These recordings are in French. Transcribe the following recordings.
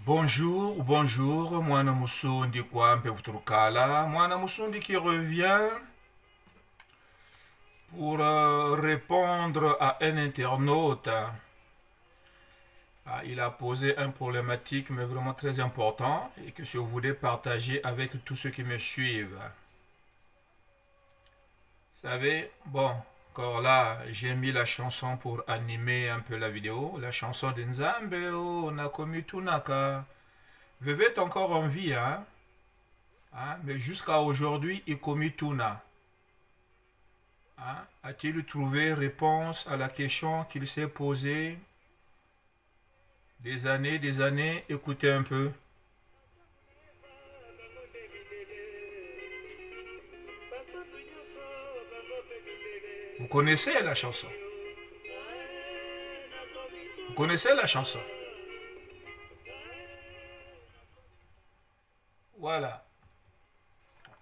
Bonjour, bonjour, Mwana Musundi Kwampe Utrukala, Mwana Musundi qui revient pour répondre à un internaute. Il a posé une problématique mais vraiment très important et que je voulais partager avec tous ceux qui me suivent. Vous savez, bon, encore là, j'ai mis la chanson pour animer un peu la vidéo, la chanson de Nzambe, oh, Nakomi Tunaka. Veve est encore en vie, hein? Mais jusqu'à aujourd'hui, Ikomi Tuna. A-t-il trouvé réponse à la question qu'il s'est posée des années? Écoutez un peu. Vous connaissez la chanson? Vous connaissez la chanson? Voilà.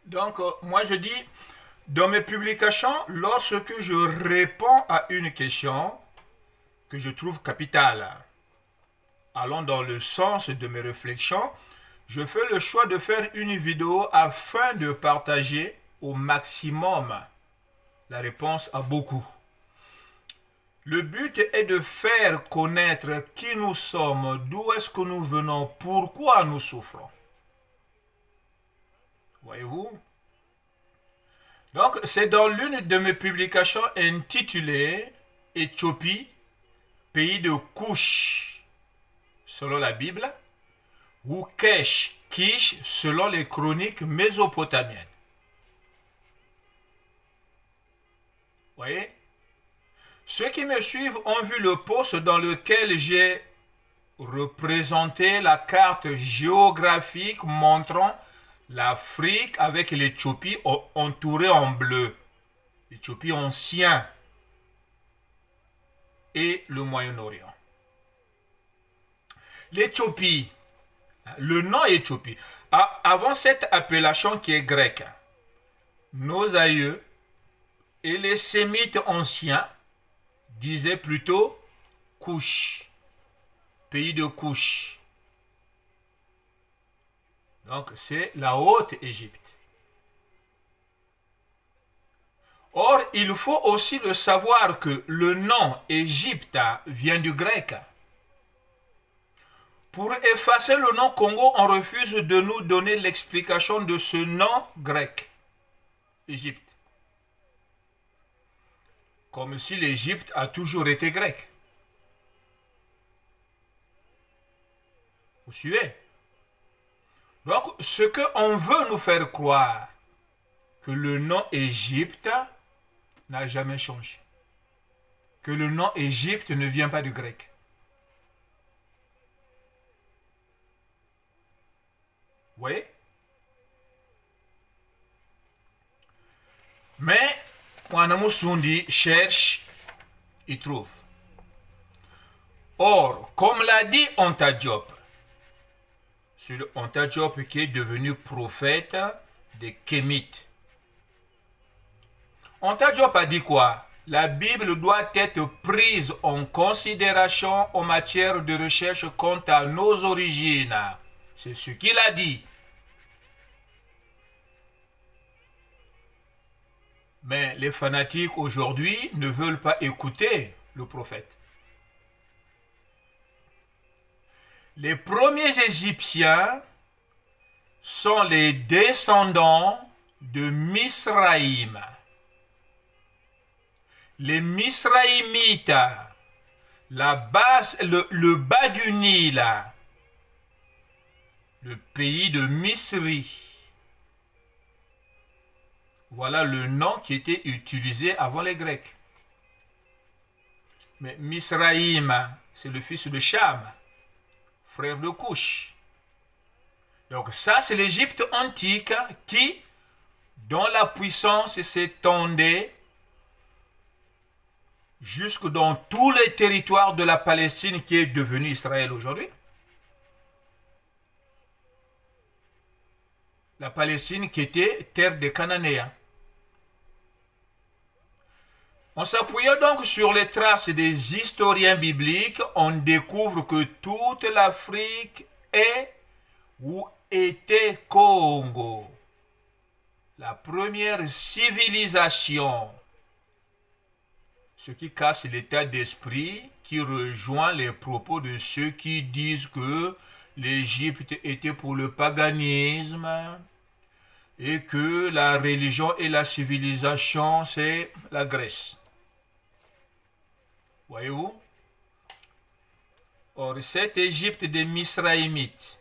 Donc, moi je dis, dans mes publications, lorsque je réponds à une question que je trouve capitale, allant dans le sens de mes réflexions, je fais le choix de faire une vidéo afin de partager au maximum la réponse à beaucoup. Le but est de faire connaître qui nous sommes, d'où est-ce que nous venons, pourquoi nous souffrons. Voyez-vous? Donc, c'est dans l'une de mes publications intitulée Éthiopie, pays de Couche, selon la Bible, ou Kesh, Kish, selon les chroniques mésopotamiennes. Voyez? Ceux qui me suivent ont vu le post dans lequel j'ai représenté la carte géographique montrant l'Afrique avec l'Éthiopie entourée en bleu, l'Éthiopie ancien et le Moyen-Orient. L'Éthiopie, le nom Éthiopie, avant cette appellation qui est grecque, nos aïeux et les Sémites anciens disaient plutôt Couche, pays de Couche. Donc, c'est la Haute-Égypte. Or, il faut aussi le savoir que le nom Égypte vient du grec. Pour effacer le nom Congo, on refuse de nous donner l'explication de ce nom grec, Égypte. Comme si l'Égypte a toujours été grecque. Vous suivez? Donc, ce qu'on veut nous faire croire, que le nom Égypte n'a jamais changé. Que le nom Égypte ne vient pas du grec. Vous voyez? Mais, Mwanamusundi cherche, il trouve. Or, comme l'a dit Anta Diop, c'est le Anta Diop qui est devenu prophète des Kémites. Anta Diop a dit quoi? La Bible doit être prise en considération en matière de recherche quant à nos origines. C'est ce qu'il a dit. Mais les fanatiques aujourd'hui ne veulent pas écouter le prophète. Les premiers Égyptiens sont les descendants de Misraïm. Les Misraïmites, le bas du Nil, le pays de Misri. Voilà le nom qui était utilisé avant les Grecs. Mais Misraïm, c'est le fils de Cham, frère de Couche. Donc ça, c'est l'Égypte antique qui, dont la puissance s'étendait jusque dans tous les territoires de la Palestine qui est devenu Israël aujourd'hui. La Palestine qui était terre des Cananéens. En s'appuyant donc sur les traces des historiens bibliques, on découvre que toute l'Afrique est ou était Congo. La première civilisation. Ce qui casse l'état d'esprit qui rejoint les propos de ceux qui disent que l'Égypte était pour le paganisme et que la religion et la civilisation, c'est la Grèce. Voyez-vous? Or, cette Égypte des Misraïmites,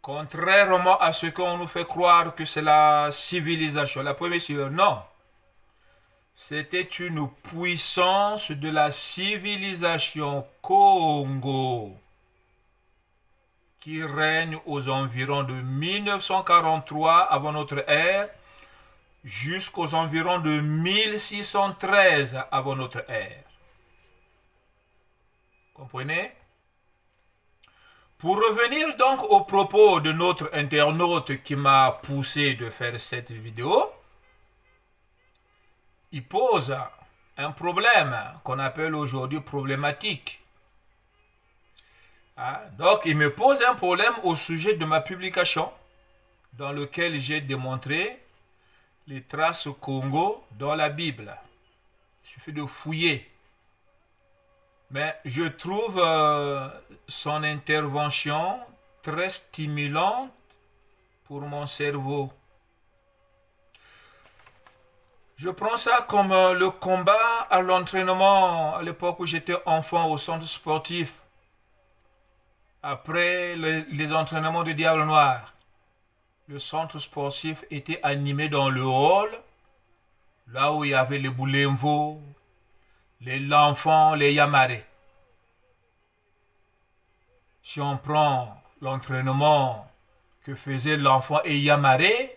contrairement à ce qu'on nous fait croire que c'est la civilisation, la première civilisation, non. C'était une puissance de la civilisation Congo qui règne aux environs de 1943 avant notre ère jusqu'aux environs de 1613 avant notre ère. Comprenez? Pour revenir donc aux propos de notre internaute qui m'a poussé de faire cette vidéo, il pose un problème qu'on appelle aujourd'hui problématique. Donc, il me pose un problème au sujet de ma publication dans lequel j'ai démontré les traces Congo dans la Bible. Il suffit de fouiller. Mais je trouve son intervention très stimulante pour mon cerveau. Je prends ça comme le combat à l'entraînement à l'époque où j'étais enfant au centre sportif. Après les entraînements de Diable Noir, le centre sportif était animé dans le hall, là où il y avait les Boulemvo, les L'Enfant, les Yamaré. Si on prend l'entraînement que faisait L'Enfant et Yamaré,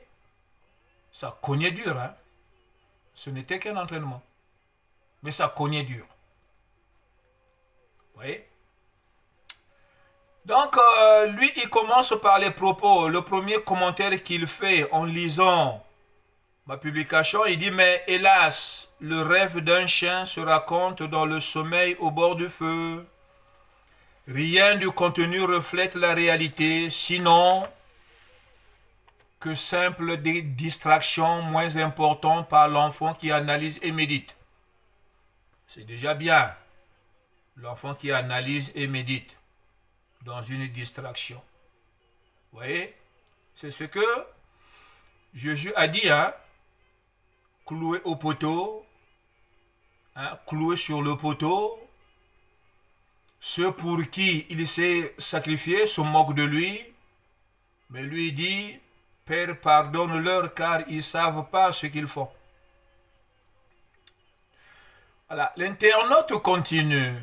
ça cognait dur, hein? Ce n'était qu'un entraînement. Mais ça cognait dur. Vous voyez? Donc, lui, il commence par les propos. Le premier commentaire qu'il fait en lisant ma publication, il dit « Mais hélas, le rêve d'un chien se raconte dans le sommeil au bord du feu. Rien du contenu reflète la réalité, sinon que simple distraction moins importante par l'enfant qui analyse et médite. » C'est déjà bien, l'enfant qui analyse et médite dans une distraction. Vous voyez? C'est ce que Jésus a dit, hein? Cloué au poteau, hein? Cloué sur le poteau. Ceux pour qui il s'est sacrifié se moquent de lui, mais lui dit, Père, pardonne-leur car ils ne savent pas ce qu'ils font. Voilà, l'internaute continue.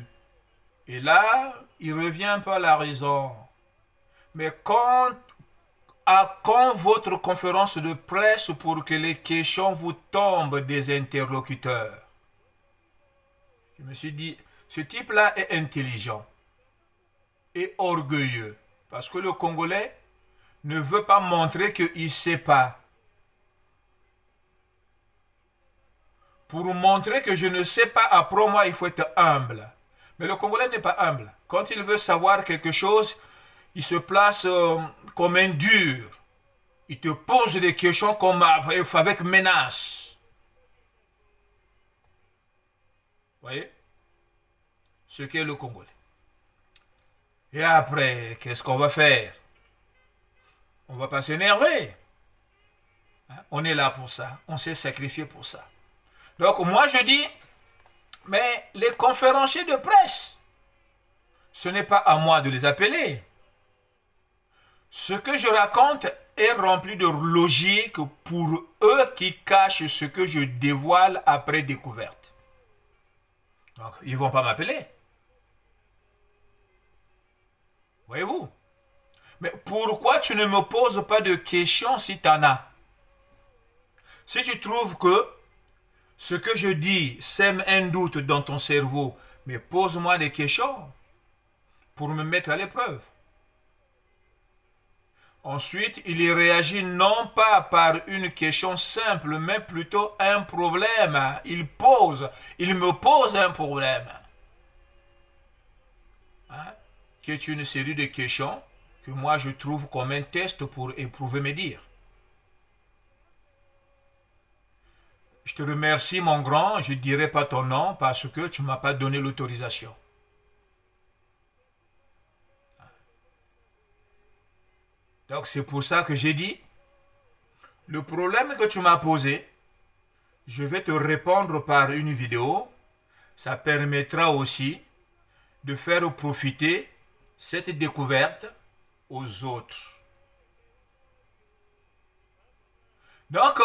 Et là, il revient un peu à la raison. Mais quand votre conférence de presse pour que les questions vous tombent des interlocuteurs? Je me suis dit, ce type-là est intelligent et orgueilleux. Parce que le Congolais ne veut pas montrer qu'il ne sait pas. Pour montrer que je ne sais pas, après moi, il faut être humble. Mais le Congolais n'est pas humble. Quand il veut savoir quelque chose, il se place comme un dur. Il te pose des questions comme avec menace. Vous voyez? Ce qu'est le Congolais. Et après, qu'est-ce qu'on va faire? On ne va pas s'énerver. On est là pour ça. On s'est sacrifié pour ça. Donc moi je dis, mais les conférenciers de presse, ce n'est pas à moi de les appeler. Ce que je raconte est rempli de logique pour eux qui cachent ce que je dévoile après découverte. Donc ils ne vont pas m'appeler. Voyez-vous? Mais pourquoi tu ne me poses pas de questions si tu en as? Si tu trouves que ce que je dis sème un doute dans ton cerveau, mais pose-moi des questions pour me mettre à l'épreuve. Ensuite, il y réagit non pas par une question simple, mais plutôt un problème. Il me pose un problème. Hein? qui est une série de questions que moi je trouve comme un test pour éprouver mes dires. Je te remercie mon grand, je ne dirai pas ton nom parce que tu ne m'as pas donné l'autorisation. Donc c'est pour ça que j'ai dit, le problème que tu m'as posé, je vais te répondre par une vidéo. Ça permettra aussi de faire profiter cette découverte aux autres. Donc,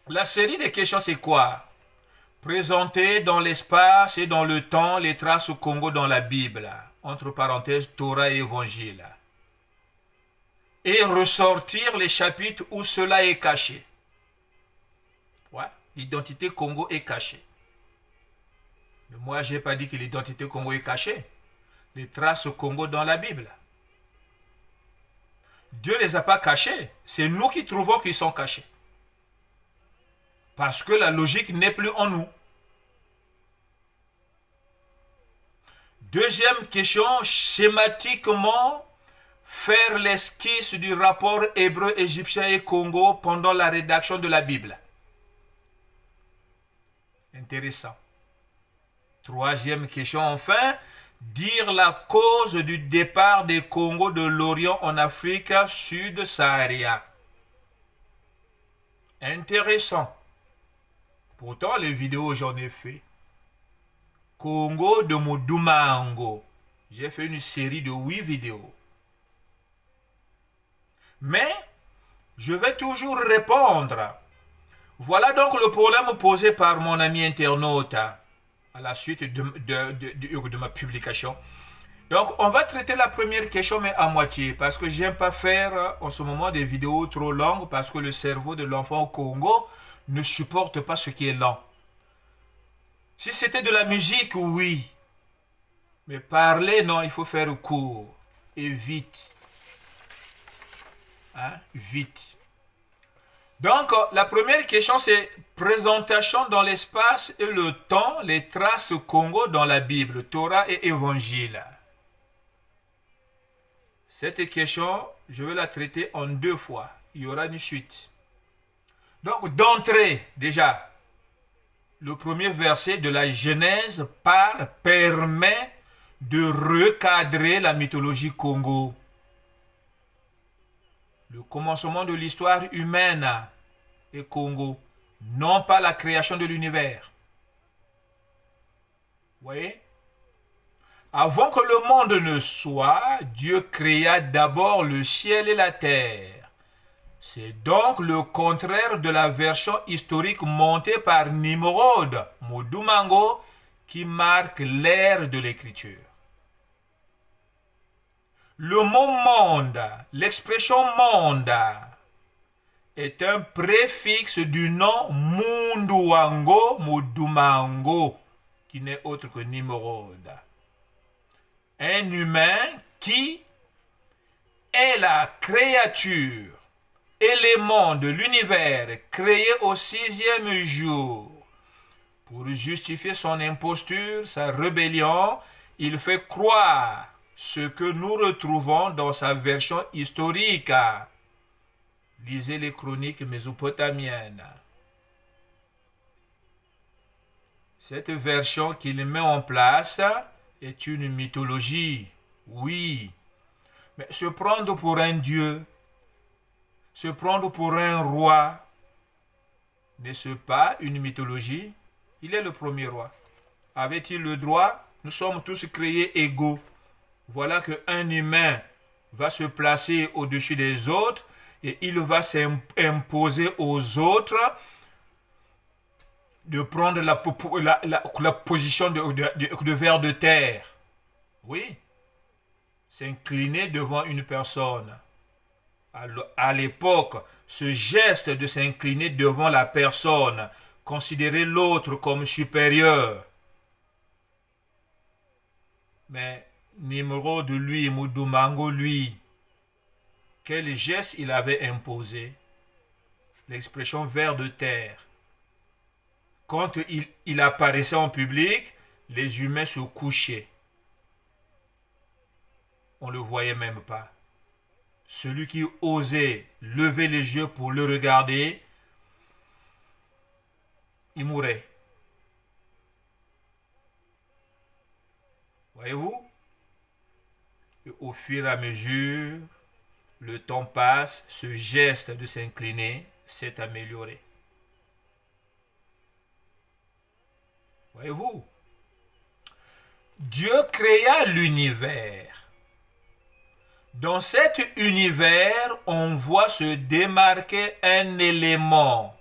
la série de questions, c'est quoi? Présenter dans l'espace et dans le temps les traces au Congo dans la Bible, entre parenthèses, Torah et Évangile. Et ressortir les chapitres où cela est caché. Ouais, l'identité Congo est cachée. Mais moi, je n'ai pas dit que l'identité Congo est cachée. Les traces au Congo dans la Bible. Dieu ne les a pas cachées. C'est nous qui trouvons qu'ils sont cachés. Parce que la logique n'est plus en nous. Deuxième question, schématiquement, faire l'esquisse du rapport hébreu, égyptien et Congo pendant la rédaction de la Bible. Intéressant. Troisième question, enfin, dire la cause du départ des Congos de l'Orient en Afrique sud-saharienne. Intéressant. Pourtant, les vidéos, j'en ai fait. Congo de Modumango. J'ai fait une série de 8 vidéos. Mais, je vais toujours répondre. Voilà donc le problème posé par mon ami internaute à la suite de ma publication. Donc, on va traiter la première question, mais à moitié, parce que j'aime pas faire en ce moment des vidéos trop longues, parce que le cerveau de l'enfant au Congo ne supporte pas ce qui est lent. Si c'était de la musique, oui. Mais parler, non, il faut faire court et vite. Hein? Vite. Donc, la première question, c'est présentation dans l'espace et le temps, les traces Congo dans la Bible, Torah et Évangile. Cette question, je vais la traiter en 2 fois. Il y aura une suite. Donc, d'entrée, déjà, le premier verset de la Genèse permet de recadrer la mythologie Congo. Le commencement de l'histoire humaine et Congo, non pas la création de l'univers. Vous voyez? Avant que le monde ne soit, Dieu créa d'abord le ciel et la terre. C'est donc le contraire de la version historique montée par Nimrod, Modumango, qui marque l'ère de l'écriture. Le mot monde, l'expression monde, est un préfixe du nom Munduango, Modumango, qui n'est autre que Nimrod. Un humain qui est la créature, élément de l'univers créé au 6e jour. Pour justifier son imposture, sa rébellion, il fait croire ce que nous retrouvons dans sa version historique. Lisez les chroniques mésopotamiennes. Cette version qu'il met en place est une mythologie, oui. Mais se prendre pour un dieu, se prendre pour un roi, n'est-ce pas une mythologie? Il est le premier roi. Avait-il le droit? Nous sommes tous créés égaux. Voilà qu'un humain va se placer au-dessus des autres et il va s'imposer aux autres de prendre la position de ver de terre. Oui, s'incliner devant une personne. À l'époque, ce geste de s'incliner devant la personne, considérer l'autre comme supérieur. Mais Nimrod, lui, Mudumango, lui, quel geste il avait imposé? L'expression ver de terre. Quand il apparaissait en public, les humains se couchaient. on ne le voyait même pas. Celui qui osait lever les yeux pour le regarder, il mourait. Voyez-vous? Et au fur et à mesure, le temps passe, ce geste de s'incliner s'est amélioré. Voyez-vous? Dieu créa l'univers. Dans cet univers, on voit se démarquer un élément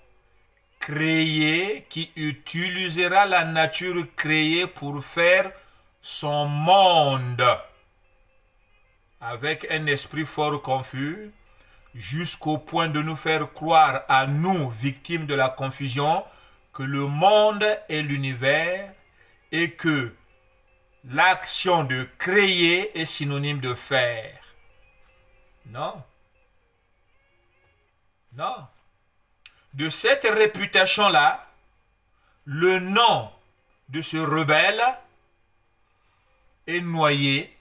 créé qui utilisera la nature créée pour faire son monde. Avec un esprit fort confus, jusqu'au point de nous faire croire à nous, victimes de la confusion, que le monde est l'univers et que l'action de créer est synonyme de faire. Non. Non. De cette réputation-là, le nom de ce rebelle est noyé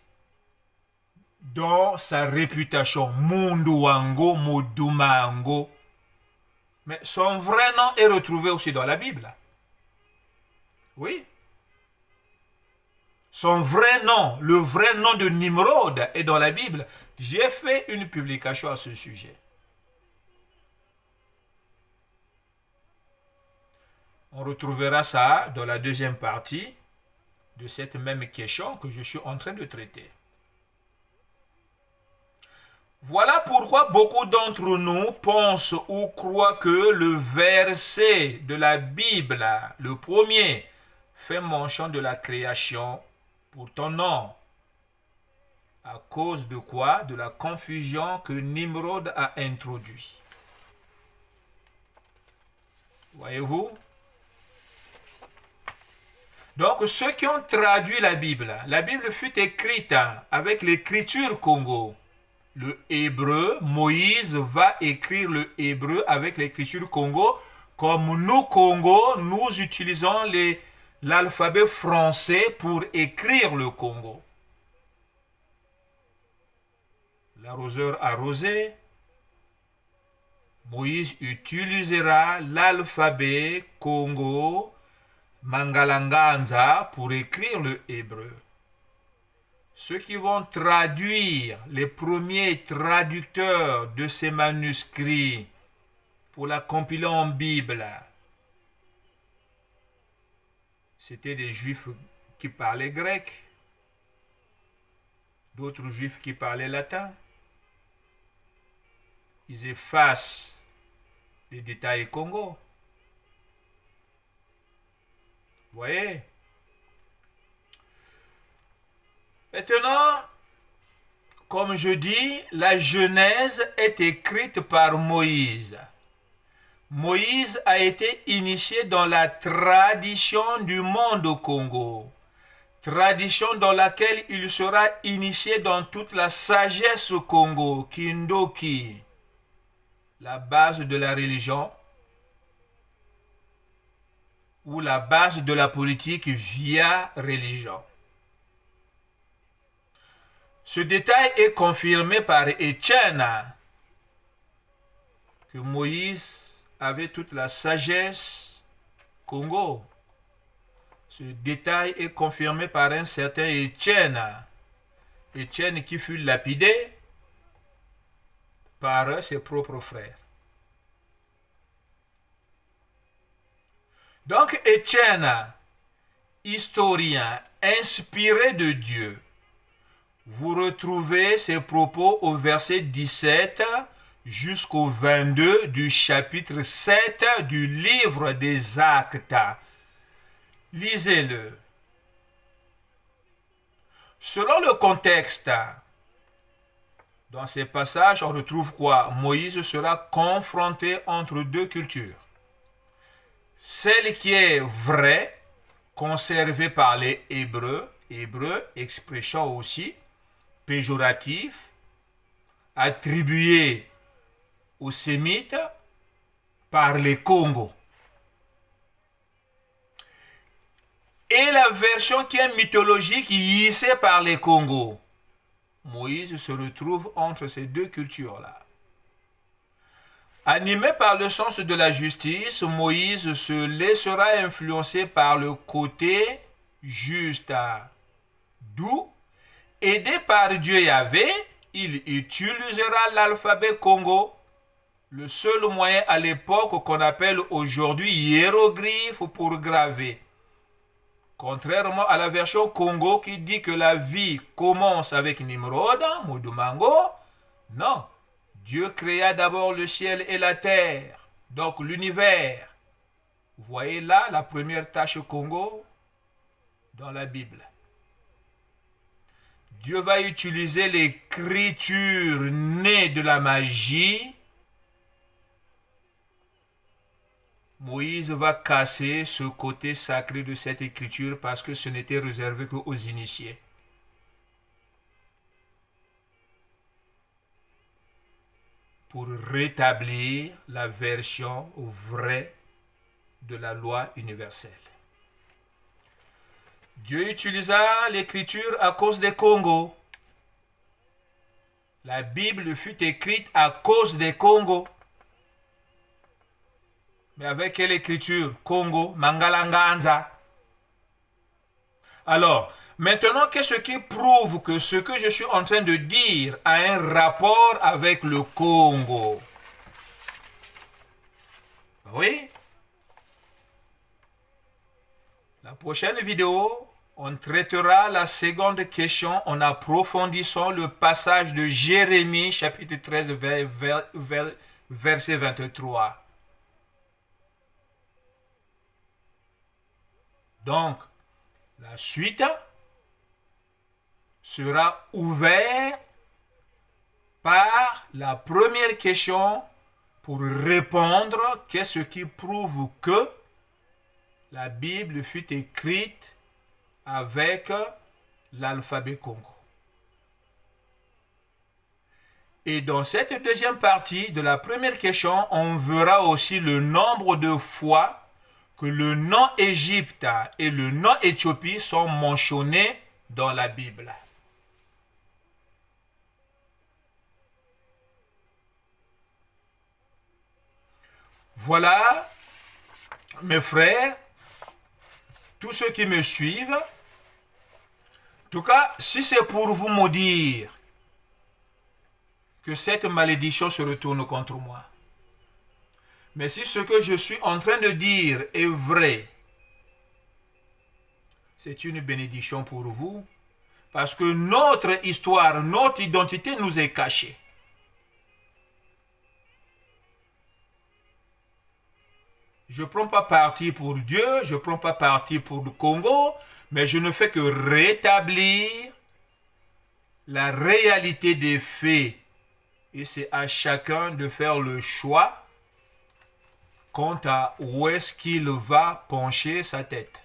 dans sa réputation. Munduango, Modumango. Mais son vrai nom est retrouvé aussi dans la Bible. Oui. Son vrai nom, le vrai nom de Nimrod est dans la Bible. J'ai fait une publication à ce sujet. On retrouvera ça dans la deuxième partie de cette même question que je suis en train de traiter. Voilà pourquoi beaucoup d'entre nous pensent ou croient que le verset de la Bible, le premier, fait mention de la création. Pourtant non. À cause de quoi? De la confusion que Nimrod a introduit. Voyez-vous? Donc ceux qui ont traduit la Bible fut écrite avec l'écriture Congo. Le hébreu, Moïse va écrire le hébreu avec l'écriture Congo. Comme nous, Congo, nous utilisons l'alphabet français pour écrire le Congo. L'arroseur arrosé. Moïse utilisera l'alphabet Congo, Mangalanganza, pour écrire le hébreu. Ceux qui vont traduire, les premiers traducteurs de ces manuscrits pour la compiler en Bible, c'était des juifs qui parlaient grec, d'autres juifs qui parlaient latin. Ils effacent les détails Congo. Vous voyez? Maintenant, comme je dis, la Genèse est écrite par Moïse. Moïse a été initié dans la tradition du monde au Congo. Tradition dans laquelle il sera initié dans toute la sagesse au Congo, Kindoki, la base de la religion, ou la base de la politique via religion. Ce détail est confirmé par Étienne, que Moïse avait toute la sagesse Congo. Ce détail est confirmé par un certain Étienne. Étienne qui fut lapidé par ses propres frères. Donc Étienne, historien inspiré de Dieu, vous retrouvez ces propos au verset 17 jusqu'au 22 du chapitre 7 du livre des Actes. Lisez-le. Selon le contexte, dans ces passages, on retrouve quoi? Moïse sera confronté entre deux cultures. Celle qui est vraie, conservée par les Hébreux, expression aussi péjoratif, attribuée aux Sémites par les Congos. Et la version qui est mythologique hissée par les Congos. Moïse se retrouve entre ces deux cultures-là. Animé par le sens de la justice, Moïse se laissera influencer par le côté juste. D'où, aidé par Dieu Yahvé, il utilisera l'alphabet Congo, le seul moyen à l'époque qu'on appelle aujourd'hui hiéroglyphe pour graver. Contrairement à la version Congo qui dit que la vie commence avec Nimrod, Mudumango, non. Dieu créa d'abord le ciel et la terre, donc l'univers. Vous voyez là la première tâche Congo dans la Bible. Dieu va utiliser l'écriture née de la magie. Moïse va casser ce côté sacré de cette écriture parce que ce n'était réservé qu'aux initiés. Pour rétablir la version vraie de la loi universelle. Dieu utilisa l'écriture à cause des Congos. La Bible fut écrite à cause des Congos. Mais avec quelle écriture? Congo, Mangalanganza. Alors, maintenant, qu'est-ce qui prouve que ce que je suis en train de dire a un rapport avec le Congo? Oui. La prochaine vidéo, on traitera la seconde question en approfondissant le passage de Jérémie, chapitre 13, verset 23. Donc, la suite sera ouverte par la première question pour répondre qu'est-ce qui prouve que la Bible fut écrite avec l'alphabet Congo. Et dans cette deuxième partie de la première question, on verra aussi le nombre de fois que le nom Égypte et le nom Éthiopie sont mentionnés dans la Bible. Voilà, mes frères, tous ceux qui me suivent. En tout cas, si c'est pour vous maudire que cette malédiction se retourne contre moi, mais si ce que je suis en train de dire est vrai, c'est une bénédiction pour vous, parce que notre histoire, notre identité nous est cachée. Je ne prends pas parti pour Dieu, je ne prends pas parti pour le Congo, mais je ne fais que rétablir la réalité des faits. Et c'est à chacun de faire le choix quant à où est-ce qu'il va pencher sa tête.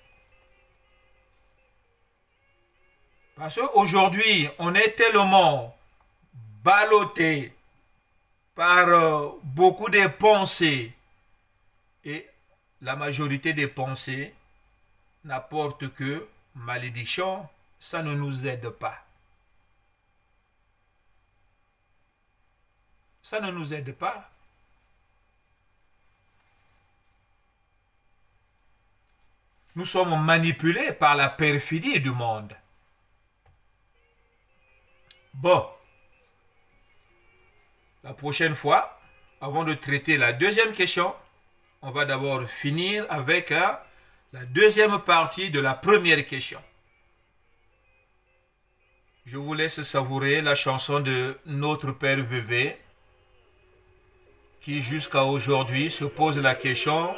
Parce qu'aujourd'hui, on est tellement ballotté par beaucoup de pensées et la majorité des pensées n'apportent que malédiction, ça ne nous aide pas. Ça ne nous aide pas. Nous sommes manipulés par la perfidie du monde. Bon, la prochaine fois, avant de traiter la deuxième question, on va d'abord finir avec la deuxième partie de la première question. Je vous laisse savourer la chanson de notre Père VV qui jusqu'à aujourd'hui se pose la question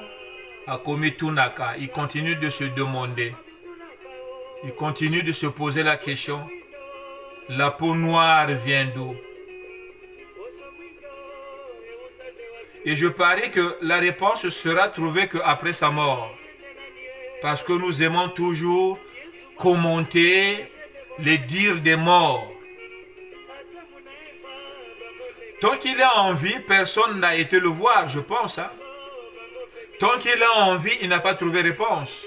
à Komitunaka. Il continue de se demander, il continue de se poser la question, la peau noire vient d'où? Et je parie que la réponse sera trouvée qu'après sa mort. Parce que nous aimons toujours commenter les dires des morts. Tant qu'il est en vie, personne n'a été le voir, je pense. Hein? Tant qu'il est en vie, il n'a pas trouvé réponse.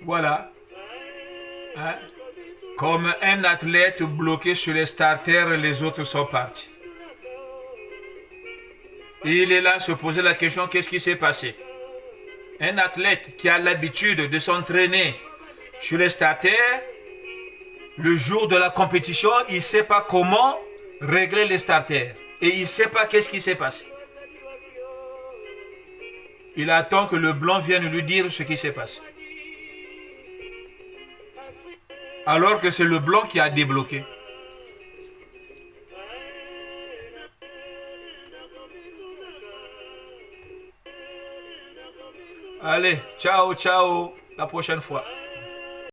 Voilà. Hein? Comme un athlète bloqué sur les starters, les autres sont partis. Et il est là à se poser la question, qu'est-ce qui s'est passé? Un athlète qui a l'habitude de s'entraîner sur les starters, le jour de la compétition, il ne sait pas comment régler les starters. Et il ne sait pas qu'est-ce qui s'est passé. Il attend que le blanc vienne lui dire ce qui s'est passé. Alors que c'est le blanc qui a débloqué. Allez, ciao, ciao, la prochaine fois.